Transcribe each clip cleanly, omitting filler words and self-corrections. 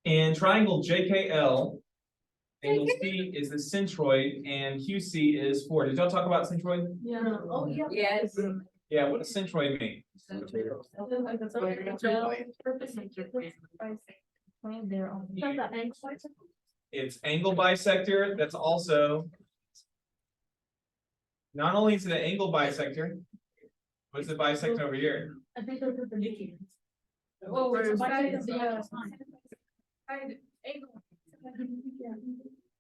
In triangle JKL, angle C is the centroid and QC is 4. Did y'all talk about centroid? Yeah. Oh, yeah. Yes. Yeah, what does centroid mean? It's angle bisector. That's also not only is it an angle bisector, what's the bisector over here? I think those are the Nikki. Oh, It's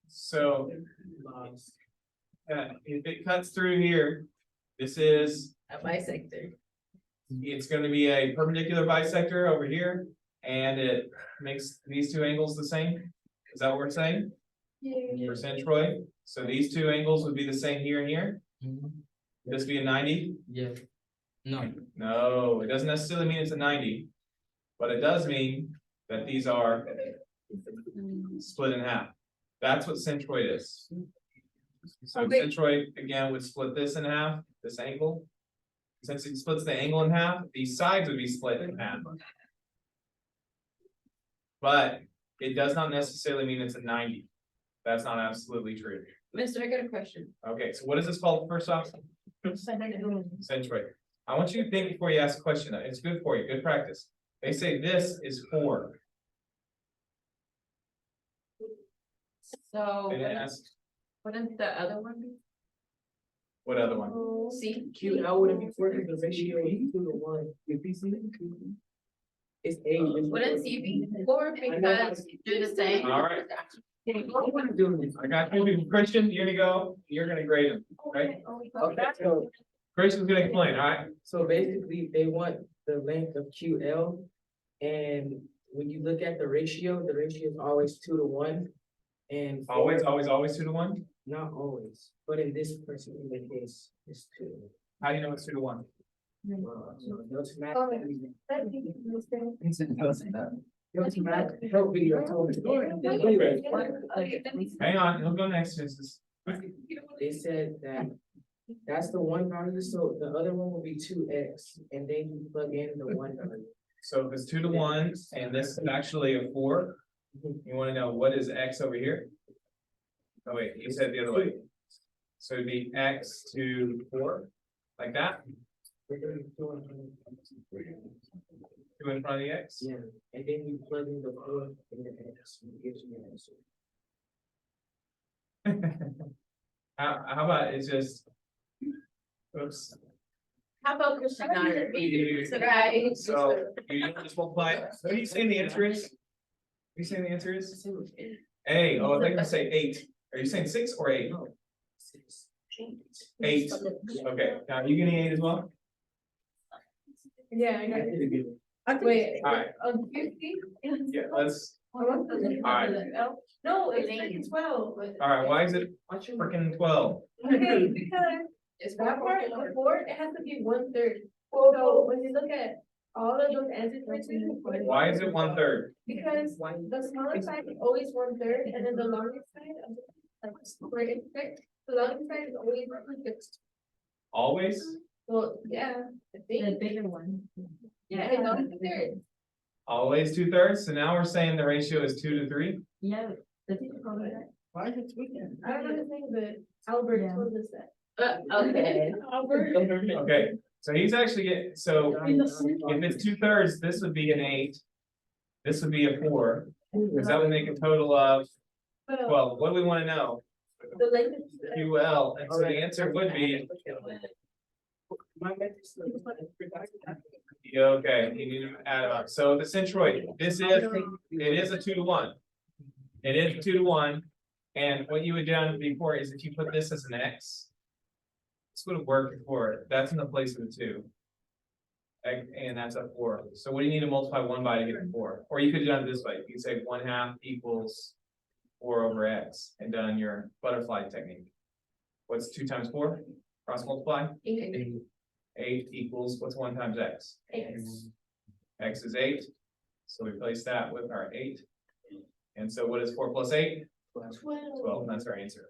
So if it cuts through here, this is A bisector. it's going to be a perpendicular bisector over here, and it makes these two angles the same. Is that what we're saying? For centroid. So these two angles would be the same here and here. Would this be a 90? Yeah. No. No, it doesn't necessarily mean it's a 90, but it does mean that these are split in half. That's what centroid is. So Okay. centroid again would split this in half, this angle. Since it splits the angle in half, these sides would be split in half. But it does not necessarily mean it's a 90. That's not absolutely true. Mister, I got a question. Okay, so what is this called first off? Centroid. I want you to think before you ask a question. It's good for you, good practice. They say this is 4. So They didn't ask, wouldn't the other one be? what other one? C? QL wouldn't be working the ratio is 2 to 1. If you see it's 8. Wouldn't C be 4 because they're the same? All right. I got you, Christian, you're gonna go, you're gonna grade them, right? Okay, so Christian's gonna explain, all right? basically they want the length of QL. And when you look at the ratio is always 2 to 1. And Always 2 to 1? not always, but in this particular case, it's 2. How do you know it's 2 to 1? Those math. Oh, Those math help me, I told you. Hang on, he'll go next, Genesis. They said that that's the one value, so the other one will be 2x, and then you plug in the one value. So if it's 2 to 1, and this is actually a 4, you wanna know what is x over here? Oh wait, you said it the other way. So it'd be x to 4, like that, 2 in front of the x? Yeah, and then you plug in the 4 in the x, and it gives you an answer. How about it's just, oops. How about Christian and I are You- Right. So you just multiply, what are you saying the answer is? What are you saying the answer is? A, oh, I think I say 8. Are you saying 6 or 8? 8, okay, now you getting 8 as well? Yeah, I got it. Wait. Alright. Fifty? Yeah, let's, Alright. No, it's like 12, but. alright, why is it freaking 12? Okay, because It's that part of the board, it has to be 1/3. So when you look at all of those answers, Why is it 1/3? because the smaller side is always 1/3, and then the longest side of the, like, where it's fixed, the longest side is always fixed. Always? Well, yeah, I think. bigger one. Yeah, I know it's a third. Always 2/3, so now we're saying the ratio is 2 to 3? Yeah. The teacher told me that. Why is it tweaking? I don't know his name, but Albert told us that. Okay. Albert. Okay, so he's actually getting, so if it's 2/3, this would be an 8. This would be a 4, because that would make a total of 12. What do we wanna know? The length of. QL, and so the answer would be, My metrics. yeah, okay, you need to add them up. So the centroid, it is a 2 to 1. It is 2 to 1, and what you would done before is if you put this as an x, this would have worked before, that's in the place of the 2. And that's a 4, so what do you need to multiply 1 by to get a 4? Or you could have done it this way, you could say 1/2 equals 4 over x, and done your butterfly technique. What's 2 times 4? Cross multiply? 8 equals, what's 1 times x? X is 8, so we replace that with our 8. And so what is 4 plus 8? 12, and that's our answer.